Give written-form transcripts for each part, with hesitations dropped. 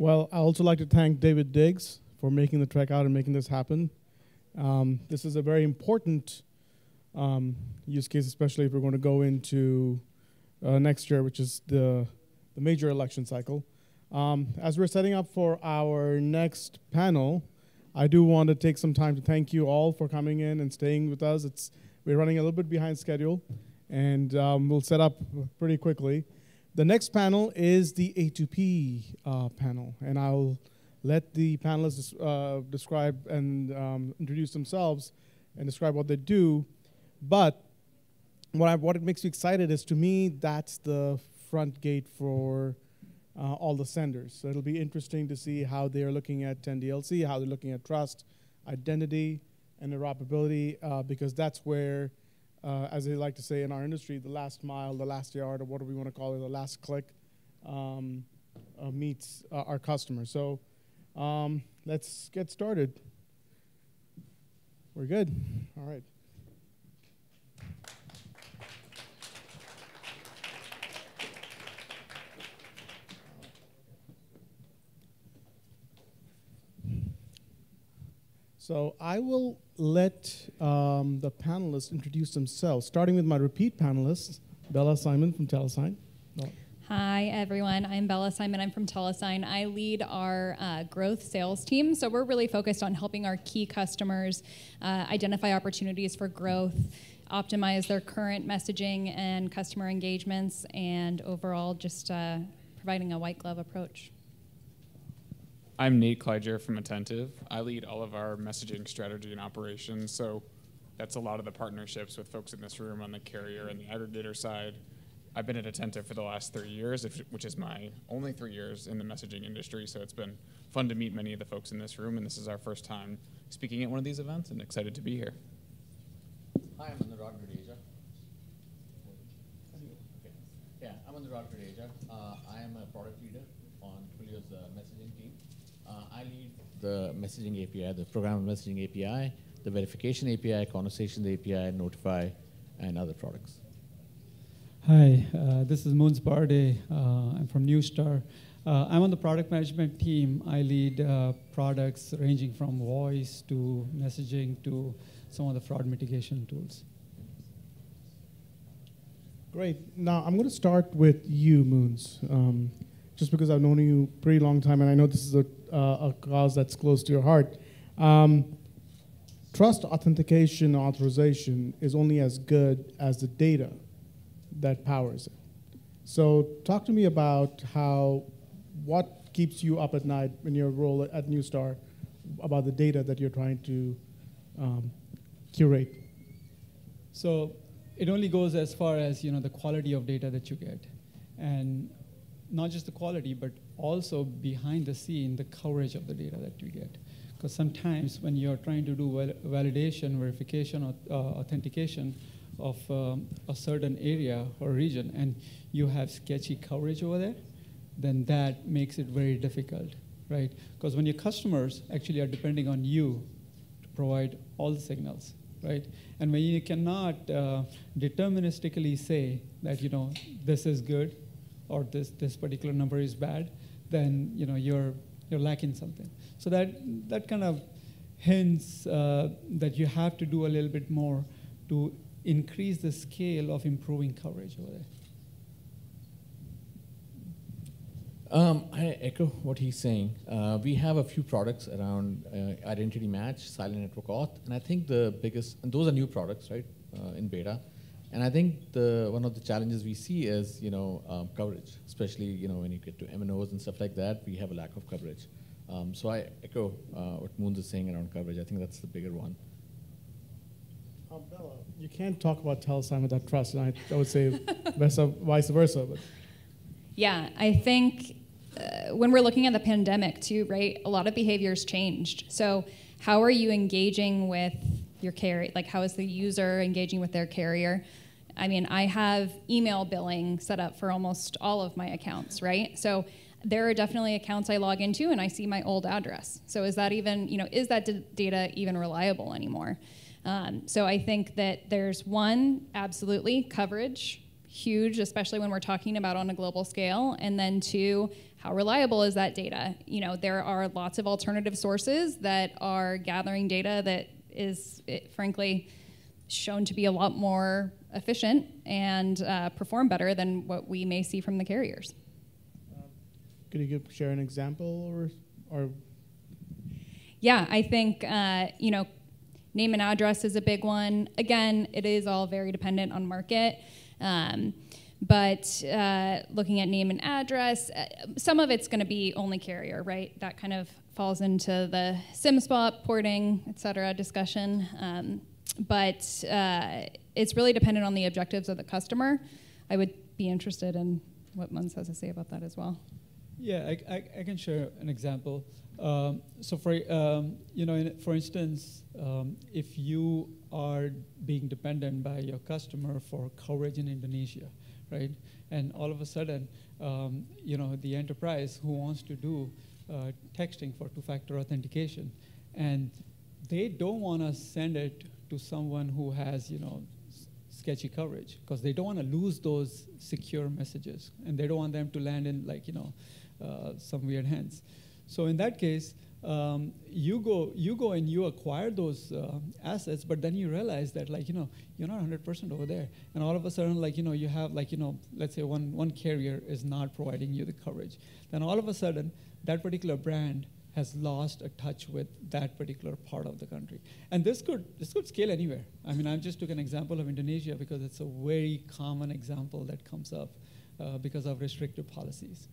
Well, I also like to thank David Diggs for making the trek out and making this happen. This is a very important use case, especially if we're going to go into next year, which is the major election cycle. As we're setting up for our next panel, I do want to take some time to thank you all for coming in and staying with us. We're running a little bit behind schedule, and we'll set up pretty quickly. The next panel is the A2P panel, and I'll let the panelists describe and introduce themselves and describe what they do. But what it makes me excited is, to me, that's the front gate for all the senders. So it'll be interesting to see how they're looking at 10DLC, how they're looking at trust, identity, and interoperability, because that's where, as they like to say in our industry, the last mile, the last yard, or what do we want to call it, the last click, meets our customer. So let's get started. We're good. All right. So I will let the panelists introduce themselves, starting with my repeat panelists, Bella Simon from Telesign. Hi, everyone. I'm Bella Simon. I'm from Telesign. I lead our growth sales team. So we're really focused on helping our key customers identify opportunities for growth, optimize their current messaging and customer engagements, and overall just providing a white glove approach. I'm Nate Kleiger from Attentive. I lead all of our messaging strategy and operations, so that's a lot of the partnerships with folks in this room on the carrier and the aggregator side. I've been at Attentive for the last 3 years, which is my only 3 years in the messaging industry, so it's been fun to meet many of the folks in this room, and this is our first time speaking at one of these events, and excited to be here. Hi, I'm Anurag Radeja. Yeah, I'm Anurag Radeja. I am a product leader on Twilio's messaging team. I lead the messaging API, the program messaging API, the verification API, conversations API, Notify, and other products. Hi, this is Moons Barde. I'm from Newstar. I'm on the product management team. I lead products ranging from voice to messaging to some of the fraud mitigation tools. Great. Now, I'm going to start with you, Moons, just because I've known you a pretty long time, and I know this is a cause that's close to your heart. Trust, authentication, authorization is only as good as the data that powers it. So talk to me about what keeps you up at night in your role at Newstar about the data that you're trying to curate. So it only goes as far as the quality of data that you get, and not just the quality, but also behind the scene, the coverage of the data that you get. Because sometimes when you're trying to do validation, verification, or authentication of a certain area or region, and you have sketchy coverage over there, then that makes it very difficult, right? Because when your customers actually are depending on you to provide all the signals, right? And when you cannot deterministically say that this is good or this particular number is bad, then you're lacking something. So that kind of hints that you have to do a little bit more to increase the scale of improving coverage over there. I echo what he's saying. We have a few products around identity match, silent network auth, and I think the biggest, and those are new products, right, in beta. And I think one of the challenges we see is coverage, especially when you get to MNOs and stuff like that, we have a lack of coverage. So I echo what Moons is saying around coverage. I think that's the bigger one. Bella, you can't talk about Telesign without trust, and I would say vice versa. But. Yeah, I think when we're looking at the pandemic too, right, a lot of behaviors changed. So how are you engaging with your carrier? Like, how is the user engaging with their carrier? I mean, I have email billing set up for almost all of my accounts, right? So there are definitely accounts I log into and I see my old address. So is that even, is that data even reliable anymore? So I think that there's one, absolutely, coverage, huge, especially when we're talking about on a global scale. And then two, how reliable is that data? There are lots of alternative sources that are gathering data that is, frankly, shown to be a lot more efficient and perform better than what we may see from the carriers. Could you share an example or? Yeah, I think name and address is a big one. Again, it is all very dependent on market. But looking at name and address, some of it's going to be only carrier, right? That kind of falls into the SIM spot, porting, et cetera, discussion. But it's really dependent on the objectives of the customer. I would be interested in what Mons has to say about that as well. Yeah, I can share an example. So for instance, if you are being dependent by your customer for coverage in Indonesia, right? And all of a sudden, the enterprise who wants to do texting for two-factor authentication, and they don't want to send it to someone who has, sketchy coverage, because they don't want to lose those secure messages, and they don't want them to land in some weird hands. So in that case, you go and you acquire those assets, but then you realize that you're not 100% over there, and all of a sudden you have let's say one carrier is not providing you the coverage. Then all of a sudden that particular brand has lost a touch with that particular part of the country, and this could scale anywhere. I mean, I just took an example of Indonesia because it's a very common example that comes up because of restrictive policies.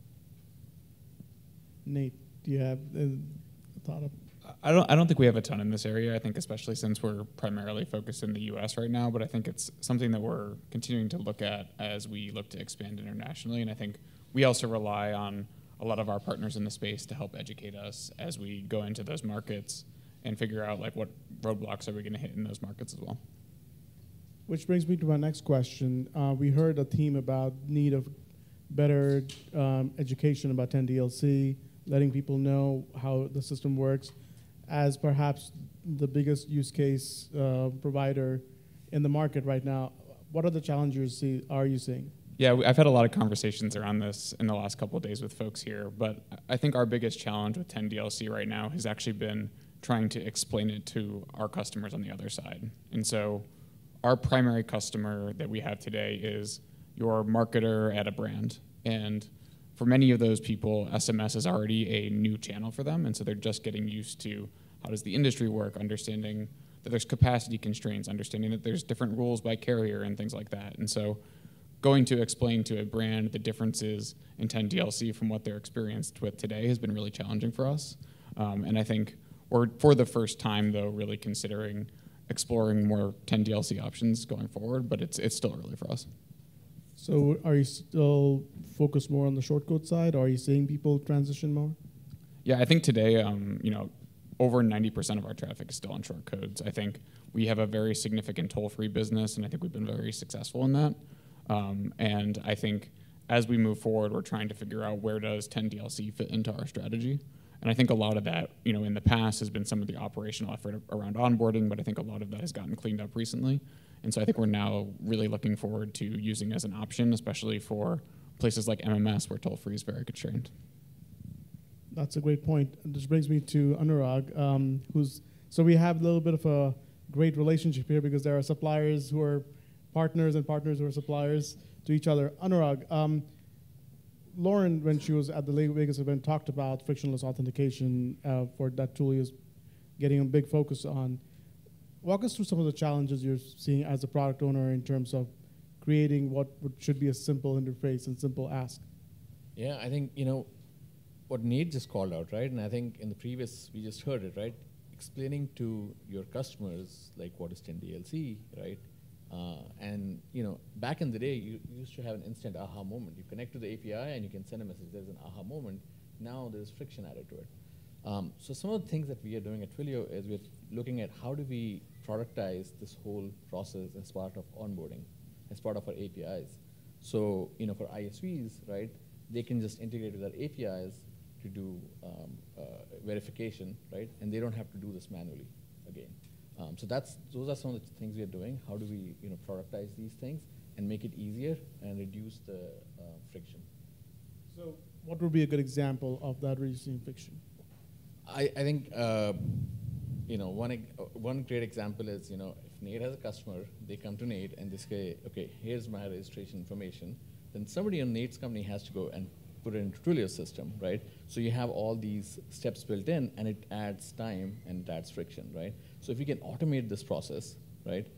Nate, do you have a thought of? I don't think we have a ton in this area. I think especially since we're primarily focused in the U.S. right now, but I think it's something that we're continuing to look at as we look to expand internationally. And I think we also rely on a lot of our partners in the space to help educate us as we go into those markets and figure out what roadblocks are we going to hit in those markets as well. Which brings me to my next question. We heard a theme about need of better education about 10DLC, letting people know how the system works. As perhaps the biggest use case provider in the market right now, what are the challenges are you seeing? Yeah, I've had a lot of conversations around this in the last couple of days with folks here, but I think our biggest challenge with 10DLC right now has actually been trying to explain it to our customers on the other side. And so our primary customer that we have today is your marketer at a brand. And for many of those people, SMS is already a new channel for them, and so they're just getting used to how does the industry work, understanding that there's capacity constraints, understanding that there's different rules by carrier and things like that. And so going to explain to a brand the differences in 10DLC from what they're experienced with today has been really challenging for us. And I think we're, for the first time, though, really considering exploring more 10DLC options going forward, but it's still early for us. So are you still focused more on the shortcode side, or are you seeing people transition more? Yeah, I think today, over 90% of our traffic is still on shortcodes. I think we have a very significant toll-free business, and I think we've been very successful in that. And I think as we move forward, we're trying to figure out where does 10DLC fit into our strategy. And I think a lot of that, in the past has been some of the operational effort around onboarding, but I think a lot of that has gotten cleaned up recently. And so I think we're now really looking forward to using it as an option, especially for places like MMS where toll-free is very constrained. That's a great point. This brings me to Anurag, so we have a little bit of a great relationship here because there are suppliers who are partners and partners who are suppliers to each other. Anurag, Lauren, when she was at the Vegas event, talked about frictionless authentication for that tool he was getting a big focus on. Walk us through some of the challenges you're seeing as a product owner in terms of creating what should be a simple interface and simple ask. Yeah, I think, what Nate just called out, right? And I think in the previous, we just heard it, right? Explaining to your customers, what is 10DLC, right? And back in the day, you used to have an instant aha moment. You connect to the API and you can send a message. There's an aha moment. Now there's friction added to it. So some of the things that we are doing at Twilio is we're looking at how do we productize this whole process as part of onboarding, as part of our APIs. So for ISVs, right, they can just integrate with our APIs to do verification, right, and they don't have to do this manually again. So those are some of the things we are doing. How do we productize these things and make it easier and reduce the friction? So what would be a good example of that reducing friction? I think one great example is, if Nate has a customer, they come to Nate and they say, okay, here's my registration information. Then somebody in Nate's company has to go and put it into Twilio's system, right? So you have all these steps built in, and it adds time and it adds friction, right? So if you can automate this process, right?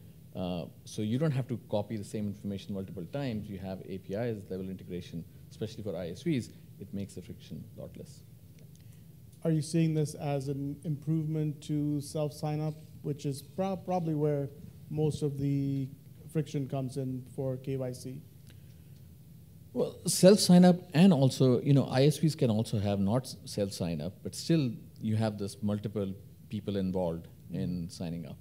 So you don't have to copy the same information multiple times. You have APIs level integration, especially for ISVs. It makes the friction a lot less. Are you seeing this as an improvement to self-sign-up, which is probably where most of the friction comes in for KYC? Well, self-sign-up, and also, ISVs can also have not self-sign-up, but still you have this multiple people involved in signing up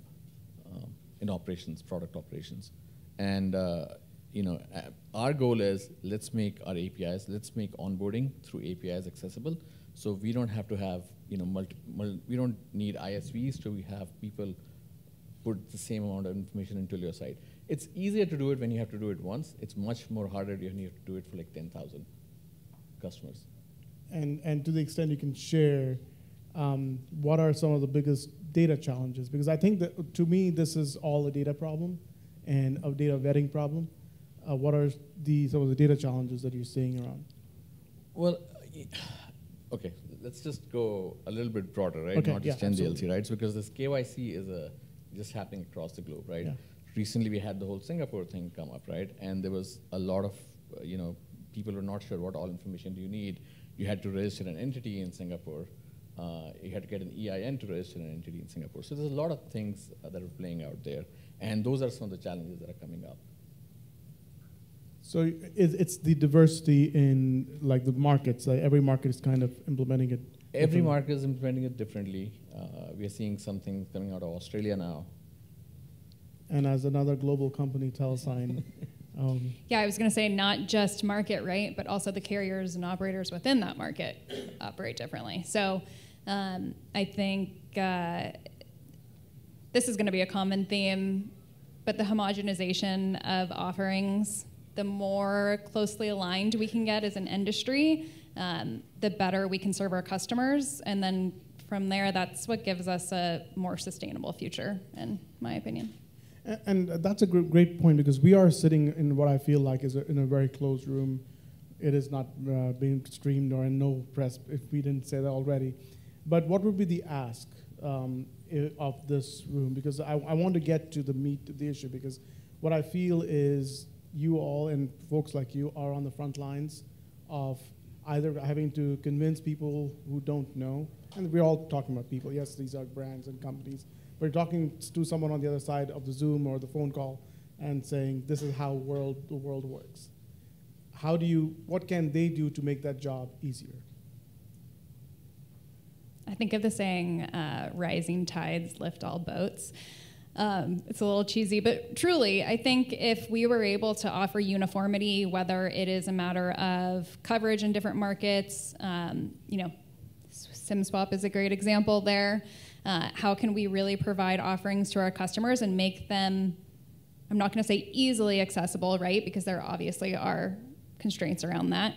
in operations, product operations. And our goal is, let's make our APIs, let's make onboarding through APIs accessible. So we don't have to have, we don't need ISVs to have people put the same amount of information into your site. It's easier to do it when you have to do it once. It's much more harder when you have to do it for like 10,000 customers. And to the extent you can share, what are some of the biggest data challenges? Because I think that, to me, this is all a data problem and a data vetting problem. What are some of the data challenges that you're seeing around? Well, okay, let's just go a little bit broader, right? Okay, Not just yeah, NDLC, right? So because this KYC is just happening across the globe, right? Yeah. Recently, we had the whole Singapore thing come up, right? And there was a lot of, people were not sure what all information do you need. You had to register an entity in Singapore. You had to get an EIN to register an entity in Singapore. So there's a lot of things that are playing out there. And those are some of the challenges that are coming up. So it's the diversity in like the markets. Like every market is kind of implementing it. Every market is implementing it differently. We are seeing something coming out of Australia now. And as another global company, Telesign. Yeah, I was going to say not just market, right, but also the carriers and operators within that market operate differently. So I think this is going to be a common theme, but the homogenization of offerings, the more closely aligned we can get as an industry, the better we can serve our customers. And then from there, that's what gives us a more sustainable future, in my opinion. And that's a great point, because we are sitting in what I feel like is in a very closed room. It is not being streamed or in no press, if we didn't say that already. But what would be the ask of this room? Because I want to get to the meat of the issue, because what I feel is you all and folks like you are on the front lines of either having to convince people who don't know, and we're all talking about people. Yes, these are brands and companies. We're talking to someone on the other side of the Zoom or the phone call and saying, this is how the world works. What can they do to make that job easier? I think of the saying, rising tides lift all boats. It's a little cheesy, but truly, I think if we were able to offer uniformity, whether it is a matter of coverage in different markets, SimSwap is a great example there. How can we really provide offerings to our customers and make them, I'm not going to say easily accessible, right? Because there obviously are constraints around that.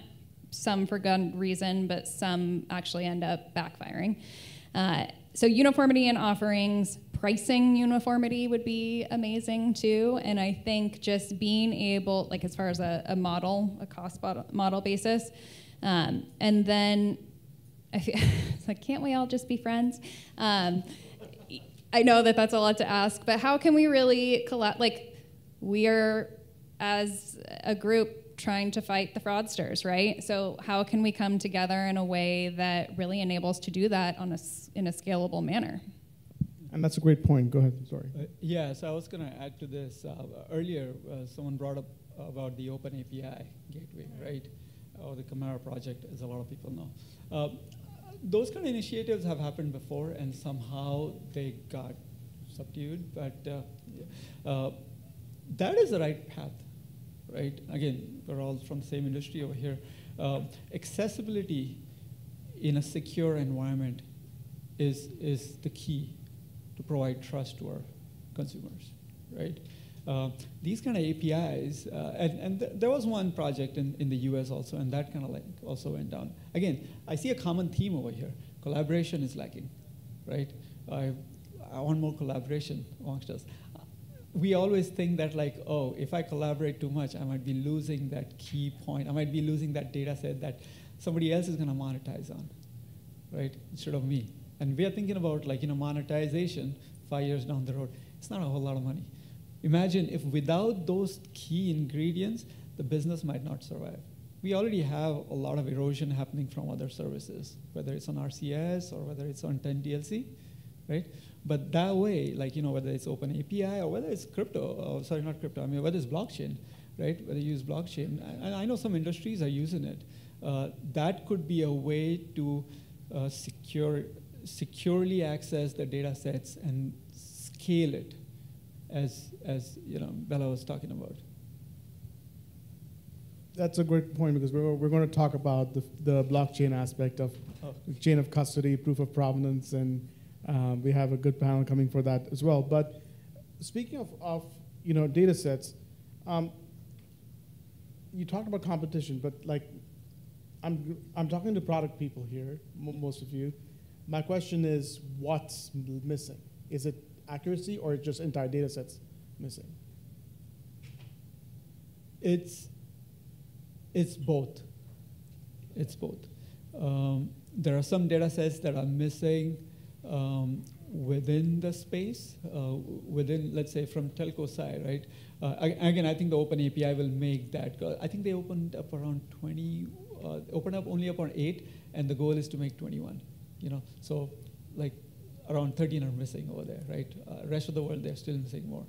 Some for good reason, but some actually end up backfiring. So uniformity in offerings, pricing uniformity would be amazing too. And I think just being able, like as far as a model, a cost model basis, and then I feel it's like, can't we all just be friends? I know that that's a lot to ask, but how can we really like we are as a group trying to fight the fraudsters, right? So how can we come together in a way that really enables to do that in a scalable manner? And that's a great point. Go ahead. Sorry. So I was going to add to this. Earlier, someone brought up about the Open API gateway, right? Or the Camara project, as a lot of people know. Those kind of initiatives have happened before, and somehow they got subdued. But that is the right path, right? Again, we're all from the same industry over here. Accessibility in a secure environment is the key to provide trust to our consumers, right? These kind of APIs, there was one project in the US also, and that kind of like also went down. Again, I see a common theme over here. Collaboration is lacking, right? I want more collaboration amongst us. We always think that like, oh, if I collaborate too much, I might be losing that key point. I might be losing that data set that somebody else is going to monetize on, right, instead of me. And we are thinking about like, monetization 5 years down the road. It's not a whole lot of money. Imagine if without those key ingredients, the business might not survive. We already have a lot of erosion happening from other services, whether it's on RCS or whether it's on 10DLC, right? But that way, like, whether it's open API or whether it's crypto, sorry, not crypto, I mean, whether it's blockchain, right? Whether you use blockchain, and I know some industries are using it. That could be a way to securely access the data sets and scale it, as Bella was talking about. That's a great point, because we're going to talk about the blockchain aspect of chain of custody, proof of provenance, and we have a good panel coming for that as well. But speaking of data sets, you talked about competition, but like I'm talking to product people here, most of you. My question is, what's missing? Is it accuracy or just entire data sets missing? It's both. It's both. There are some data sets that are missing within the space, within, let's say, from telco side, right? Again, I think the open API will make that. I think they opened up around 20, opened up only upon 8, and the goal is to make 21. So like around 13 are missing over there, right? Rest of the world, they're still missing more.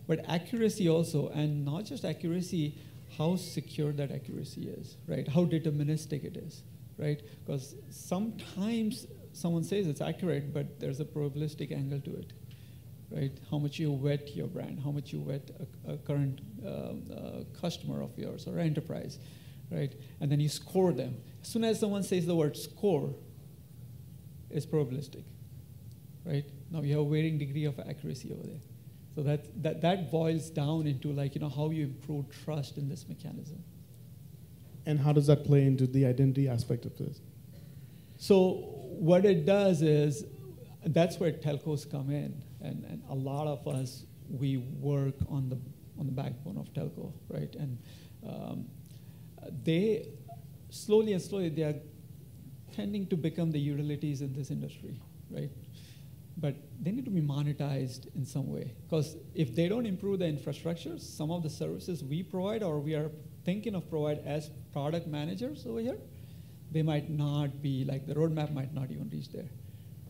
But accuracy also, and not just accuracy, how secure that accuracy is, right? How deterministic it is, right? Because sometimes someone says it's accurate, but there's a probabilistic angle to it, right? How much you vet your brand, how much you vet a current customer of yours or enterprise, right? And then you score them. As soon as someone says the word score, it's probabilistic, right? Now you have a varying degree of accuracy over there. So that boils down into like, how you improve trust in this mechanism. And how does that play into the identity aspect of this? So what it does is, that's where telcos come in, and a lot of us, we work on the backbone of telco, right? And they slowly and slowly, they are tending to become the utilities in this industry, right? But they need to be monetized in some way, because if they don't improve the infrastructure, some of the services we provide or we are thinking of provide as product managers over here, they might not be, like the roadmap might not even reach there,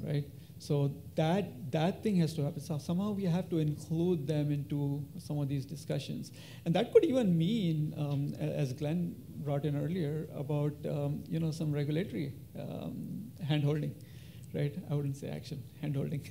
right? So that thing has to happen. So somehow we have to include them into some of these discussions. And that could even mean, as Glenn brought in earlier, about some regulatory hand-holding, right? I wouldn't say action, hand-holding,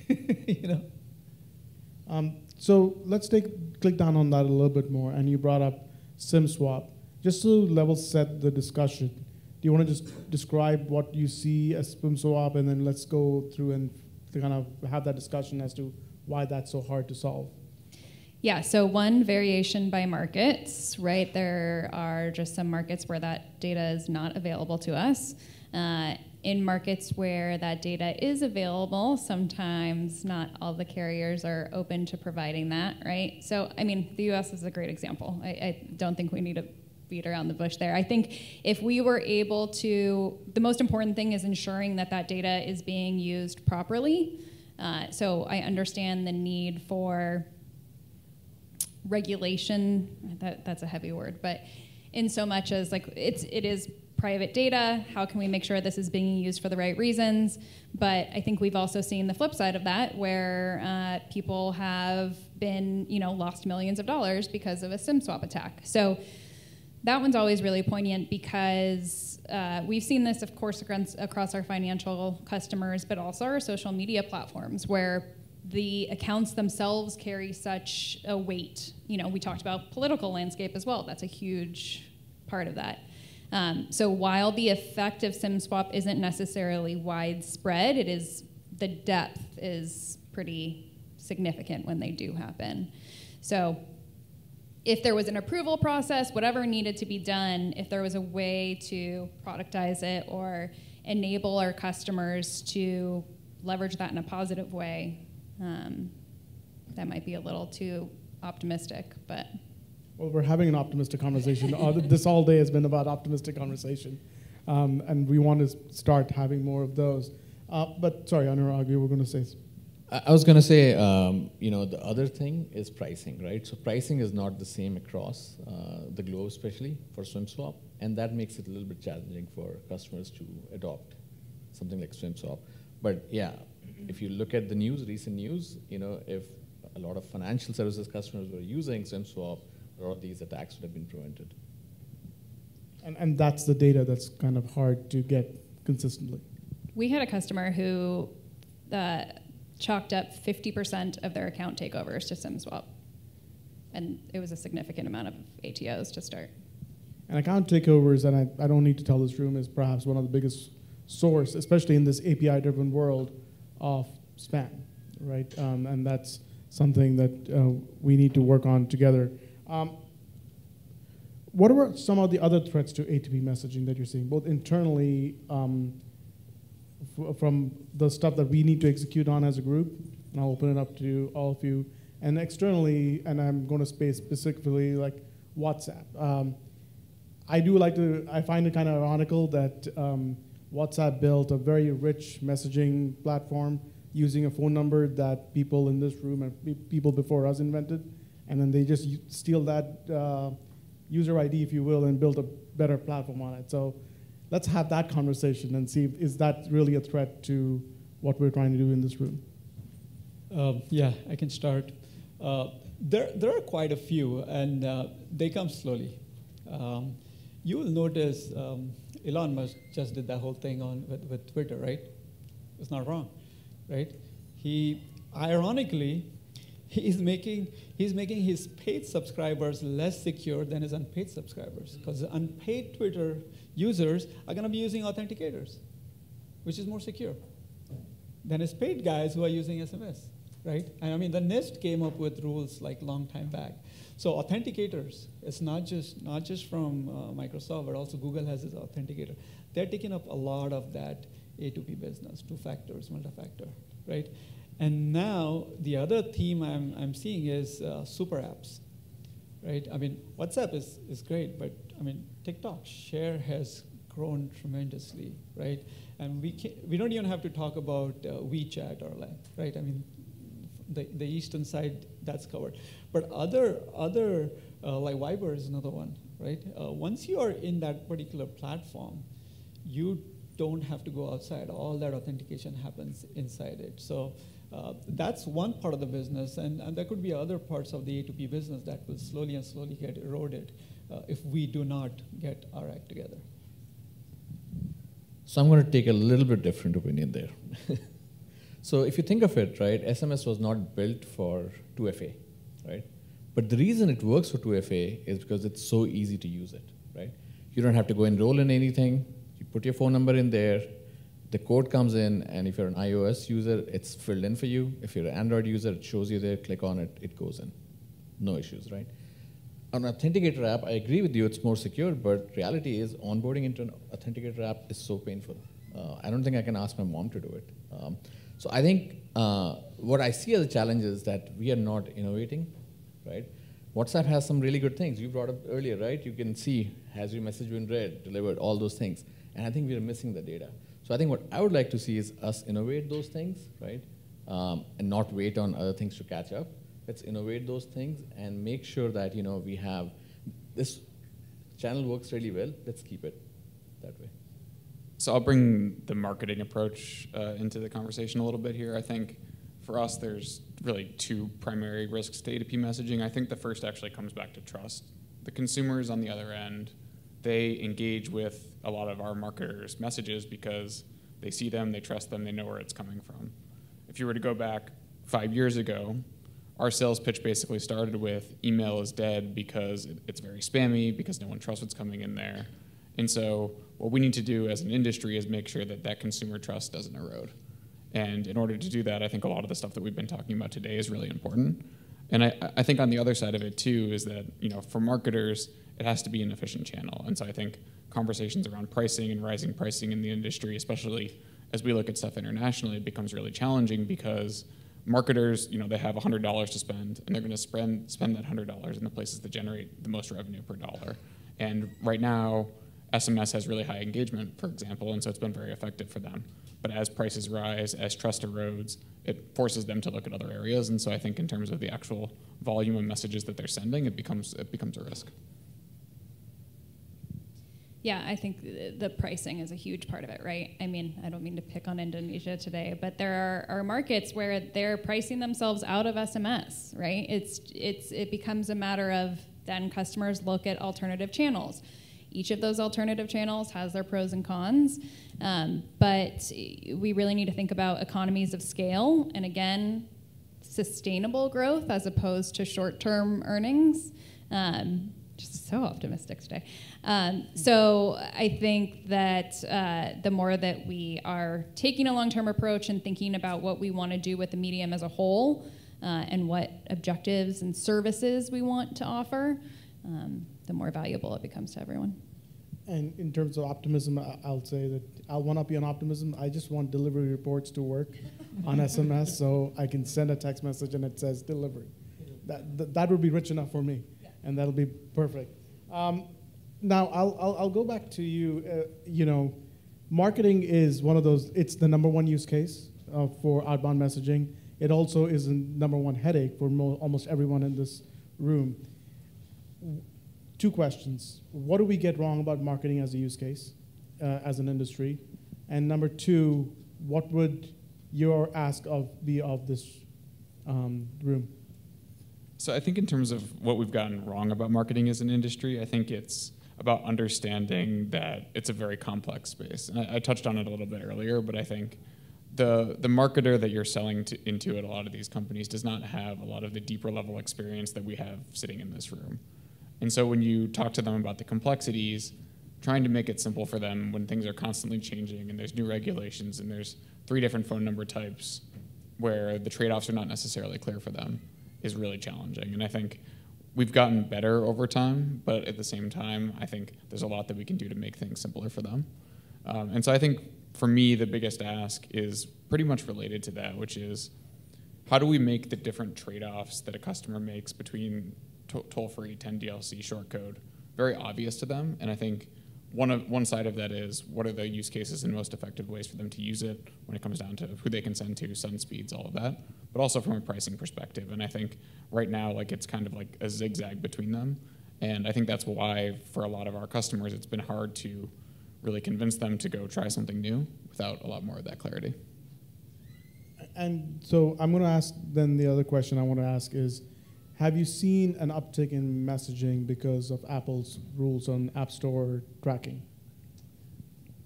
So let's click down on that a little bit more. And you brought up SIM swap. Just to level set the discussion, do you want to just describe what you see as SIM swap, and then let's go through and kind of have that discussion as to why that's so hard to solve? Yeah, so one, variation by markets, right? There are just some markets where that data is not available to us. In markets where that data is available, sometimes not all the carriers are open to providing that, right? So, I mean, the US is a great example. I don't think we need to beat around the bush there. I think if we were able to, the most important thing is ensuring that that data is being used properly. So I understand the need for regulation, that's a heavy word, but in so much as like it is private data, how can we make sure this is being used for the right reasons? But I think we've also seen the flip side of that, where people have been, lost millions of dollars because of a SIM swap attack. So that one's always really poignant, because we've seen this, of course, across our financial customers, but also our social media platforms, where the accounts themselves carry such a weight. We talked about political landscape as well. That's a huge part of that. So while the effect of SIM swap isn't necessarily widespread, the depth is pretty significant when they do happen. So if there was an approval process, whatever needed to be done, if there was a way to productize it or enable our customers to leverage that in a positive way, that might be a little too optimistic, but. Well, we're having an optimistic conversation. This all day has been about optimistic conversation, and we want to start having more of those. But sorry, Anurag, you were going to say. I was going to say, the other thing is pricing, right? So pricing is not the same across the globe, especially for SwimSwap, and that makes it a little bit challenging for customers to adopt something like SwimSwap. But yeah, if you look at the news, recent news, if a lot of financial services customers were using SwimSwap, a lot of these attacks would have been prevented. And that's the data that's kind of hard to get consistently. We had a customer who chalked up 50% of their account takeovers to SimSwap. And it was a significant amount of ATOs to start. And account takeovers, and I don't need to tell this room, is perhaps one of the biggest source, especially in this API-driven world, of spam, right? And that's something that we need to work on together. What are some of the other threats to A2P messaging that you're seeing, both internally from the stuff that we need to execute on as a group, and I'll open it up to all of you, and externally, and I'm going to space specifically like WhatsApp. I find it kind of ironical that WhatsApp built a very rich messaging platform using a phone number that people in this room and people before us invented, and then they just steal that user ID, if you will, and build a better platform on it. So let's have that conversation and see, is that really a threat to what we're trying to do in this room? Yeah, I can start. There are quite a few, and they come slowly. You will notice Elon Musk just did that whole thing with Twitter, right? It's not wrong, right? Ironically, he's making his paid subscribers less secure than his unpaid subscribers, because unpaid Twitter users are going to be using authenticators, which is more secure than his paid guys who are using SMS, right? And I mean, the NIST came up with rules like long time back. So authenticators, it's not just from Microsoft, but also Google has its authenticator. They're taking up a lot of that A2P business, two factors, multi-factor, right? And now the other theme I'm seeing is super apps, right? I mean, WhatsApp is great, but I mean, TikTok share has grown tremendously, right? And we don't even have to talk about WeChat or like, right? I mean, the eastern side, that's covered. But other like Viber is another one, right? Once you are in that particular platform, you don't have to go outside. All that authentication happens inside it. So that's one part of the business, and there could be other parts of the A2P business that will slowly and slowly get eroded if we do not get our act together. So I'm going to take a little bit different opinion there. So if you think of it, right, SMS was not built for 2FA, right? But the reason it works for 2FA is because it's so easy to use it, right? You don't have to go enroll in anything. You put your phone number in there. The code comes in, and if you're an iOS user, it's filled in for you. If you're an Android user, it shows you there, click on it, it goes in. No issues, right? On an authenticator app, I agree with you, it's more secure, but reality is onboarding into an authenticator app is so painful. I don't think I can ask my mom to do it. So I think what I see as a challenge is that we are not innovating, right? WhatsApp has some really good things. You brought up earlier, right? You can see, has your message been read, delivered, all those things. And I think we are missing the data. So I think what I would like to see is us innovate those things, right? And not wait on other things to catch up. Let's innovate those things and make sure that we have this channel works really well. Let's keep it that way. So I'll bring the marketing approach into the conversation a little bit here. I think for us, there's really two primary risks to A2P messaging. I think the first actually comes back to trust. The consumers on the other end, they engage with a lot of our marketers' messages because they see them, they trust them, they know where it's coming from. If you were to go back 5 years ago, our sales pitch basically started with email is dead because it's very spammy, because no one trusts what's coming in there. And so what we need to do as an industry is make sure that that consumer trust doesn't erode. And in order to do that, I think a lot of the stuff that we've been talking about today is really important. And I think on the other side of it too is that, for marketers, it has to be an efficient channel. And so I think conversations around pricing and rising pricing in the industry, especially as we look at stuff internationally, it becomes really challenging because marketers, they have $100 to spend, and they're going to spend that $100 in the places that generate the most revenue per dollar. And right now, SMS has really high engagement, for example, and so it's been very effective for them. But as prices rise, as trust erodes, it forces them to look at other areas. And so I think in terms of the actual volume of messages that they're sending, it becomes a risk. Yeah, I think the pricing is a huge part of it, right? I mean, I don't mean to pick on Indonesia today, but there are markets where they're pricing themselves out of SMS, right? It becomes a matter of then customers look at alternative channels. Each of those alternative channels has their pros and cons, but we really need to think about economies of scale and, again, sustainable growth as opposed to short-term earnings. Just so optimistic today. So I think that the more that we are taking a long-term approach and thinking about what we want to do with the medium as a whole and what objectives and services we want to offer, the more valuable it becomes to everyone. And in terms of optimism, I'll say that I'll one up you on optimism. I just want delivery reports to work on SMS so I can send a text message and it says delivery. That would be rich enough for me, and that'll be perfect. Now, I'll go back to you. Marketing is one of those, it's the #1 use case for outbound messaging. It also is the #1 headache for almost everyone in this room. 2 questions. What do we get wrong about marketing as a use case, as an industry? And number 2, what would your ask be of this room? So I think in terms of what we've gotten wrong about marketing as an industry, I think it's about understanding that it's a very complex space. And I touched on it a little bit earlier, but I think the marketer that you're selling into at a lot of these companies does not have a lot of the deeper level experience that we have sitting in this room. And so when you talk to them about the complexities, trying to make it simple for them when things are constantly changing and there's new regulations and there's 3 different phone number types where the trade-offs are not necessarily clear for them is really challenging. And I think we've gotten better over time, but at the same time, I think there's a lot that we can do to make things simpler for them. And so I think for me, the biggest ask is pretty much related to that, which is how do we make the different trade-offs that a customer makes between toll-free 10 DLC short code very obvious to them? And I think one side of that is what are the use cases and most effective ways for them to use it when it comes down to who they can send to, send speeds, all of that, but also from a pricing perspective. And I think right now, it's kind of like a zigzag between them. And I think that's why for a lot of our customers, it's been hard to really convince them to go try something new without a lot more of that clarity. And so I'm going to ask then the other question I want to ask is, have you seen an uptick in messaging because of Apple's rules on App Store tracking?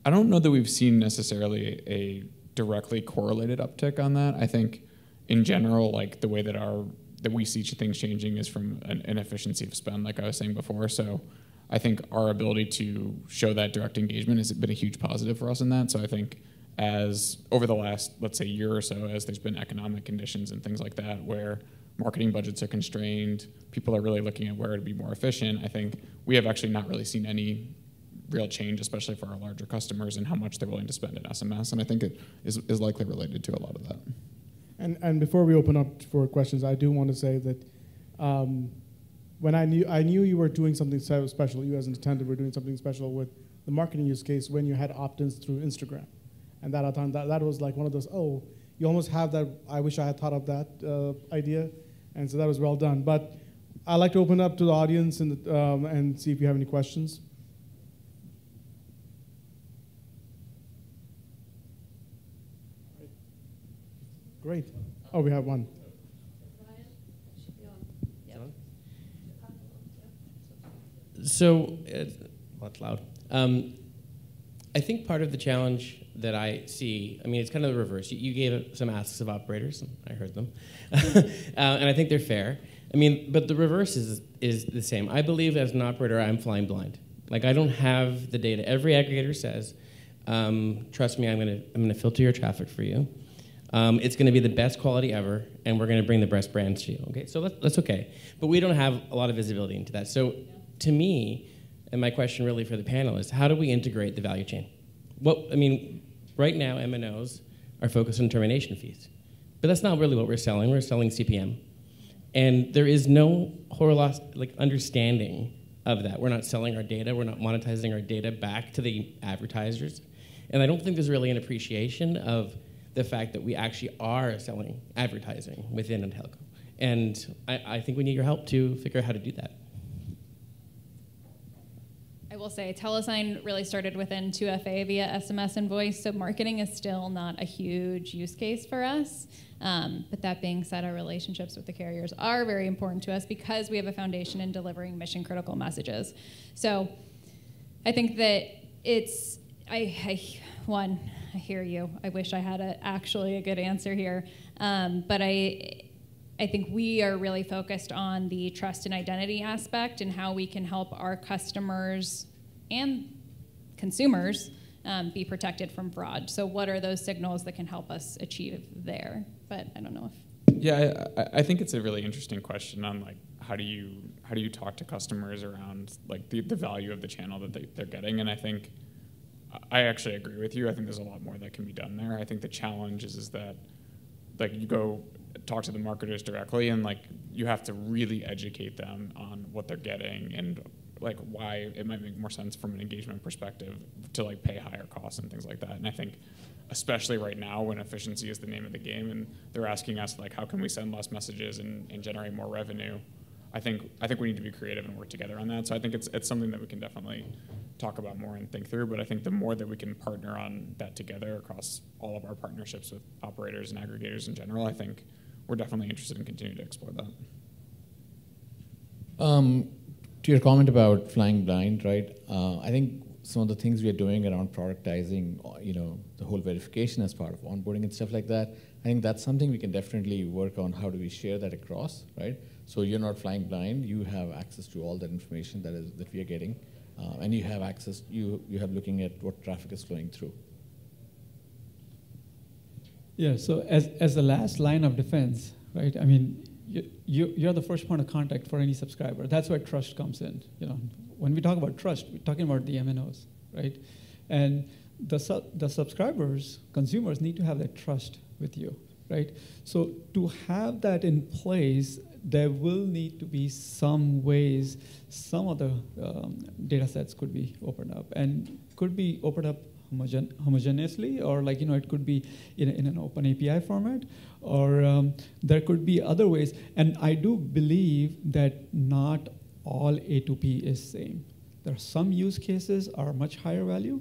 I don't know that we've seen necessarily a directly correlated uptick on that. I think in general, the way that we see things changing is from an efficiency of spend, like I was saying before. So I think our ability to show that direct engagement has been a huge positive for us in that. So I think as over the last, let's say, year or so, as there's been economic conditions and things like that where marketing budgets are constrained, people are really looking at where to be more efficient, I think we have actually not really seen any real change, especially for our larger customers, in how much they're willing to spend in SMS. And I think it is likely related to a lot of that. And before we open up for questions, I do want to say that when I knew you were doing something so special, you as an attendant were doing something special with the marketing use case when you had opt-ins through Instagram. And that was like one of those, oh, you almost have that, I wish I had thought of that idea. And so that was well done. But I'd like to open up to the audience and see if you have any questions. Great. Oh, we have one. So, what's loud? I think part of the challenge that I see, it's kind of the reverse. You gave some asks of operators, and I heard them, and I think they're fair. But the reverse is the same. I believe as an operator, I'm flying blind. I don't have the data. Every aggregator says, trust me, I'm gonna filter your traffic for you. It's going to be the best quality ever, and we're going to bring the best brands to you. Okay, so that's okay. But we don't have a lot of visibility into that. So to me, and my question really for the panel is, how do we integrate the value chain? Right now, MNOs are focused on termination fees. But that's not really what we're selling. We're selling CPM. And there is no understanding of that. We're not selling our data. We're not monetizing our data back to the advertisers. And I don't think there's really an appreciation of the fact that we actually are selling advertising within a telco. And I think we need your help to figure out how to do that. I will say Telesign really started within 2FA via SMS and voice, so marketing is still not a huge use case for us. But that being said, our relationships with the carriers are very important to us because we have a foundation in delivering mission-critical messages. So I think that it's, I hear you. I wish I had actually a good answer here. But I think we are really focused on the trust and identity aspect and how we can help our customers and consumers be protected from fraud. So what are those signals that can help us achieve there? But I don't know if... Yeah, I think it's a really interesting question on like how do you talk to customers around like the value of the channel that they're getting, and I think I actually agree with you. I think there's a lot more that can be done there. I think the challenge is that like you go talk to the marketers directly and like you have to really educate them on what they're getting and like why it might make more sense from an engagement perspective to like pay higher costs and things like that. And I think especially right now when efficiency is the name of the game and they're asking us like how can we send less messages and generate more revenue, I think we need to be creative and work together on that. So I think it's something that we can definitely talk about more and think through, but I think the more that we can partner on that together across all of our partnerships with operators and aggregators in general, I think we're definitely interested in continuing to explore that. To your comment about flying blind, right? I think some of the things we are doing around productizing, the whole verification as part of onboarding and stuff like that, I think that's something we can definitely work on. How do we share that across, right? So you're not flying blind. You have access to all that information that we are getting, and you have access. You have looking at what traffic is flowing through. Yeah. So as the last line of defense, right? I mean, you're the first point of contact for any subscriber. That's where trust comes in. When we talk about trust, we're talking about the MNOs, right? And the subscribers, consumers need to have that trust with you, right? So to have that in place, there will need to be some ways some of the data sets could be opened up and could be opened up homogeneously, or it could be in an open API format, or there could be other ways. And I do believe that not all A2P is same. There are some use cases are much higher value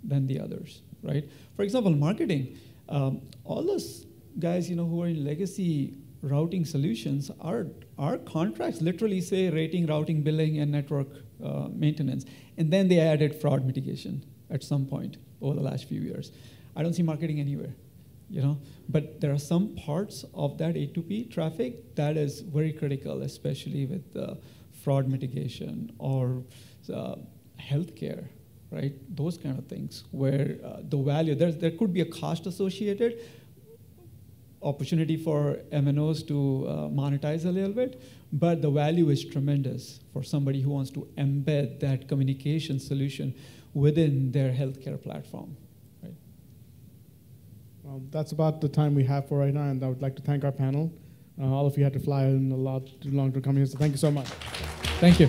than the others, right? For example, marketing. All those guys who are in legacy routing solutions, our contracts literally say rating, routing, billing, and network maintenance. And then they added fraud mitigation at some point over the last few years. I don't see marketing anywhere, But there are some parts of that A2P traffic that is very critical, especially with fraud mitigation or healthcare, right? Those kind of things where the value, there could be a cost associated, opportunity for MNOs to monetize a little bit, but the value is tremendous for somebody who wants to embed that communication solution within their healthcare platform. Right? Well, that's about the time we have for right now, and I would like to thank our panel. All of you had to fly in a lot too long to come here, so thank you so much. Thank you.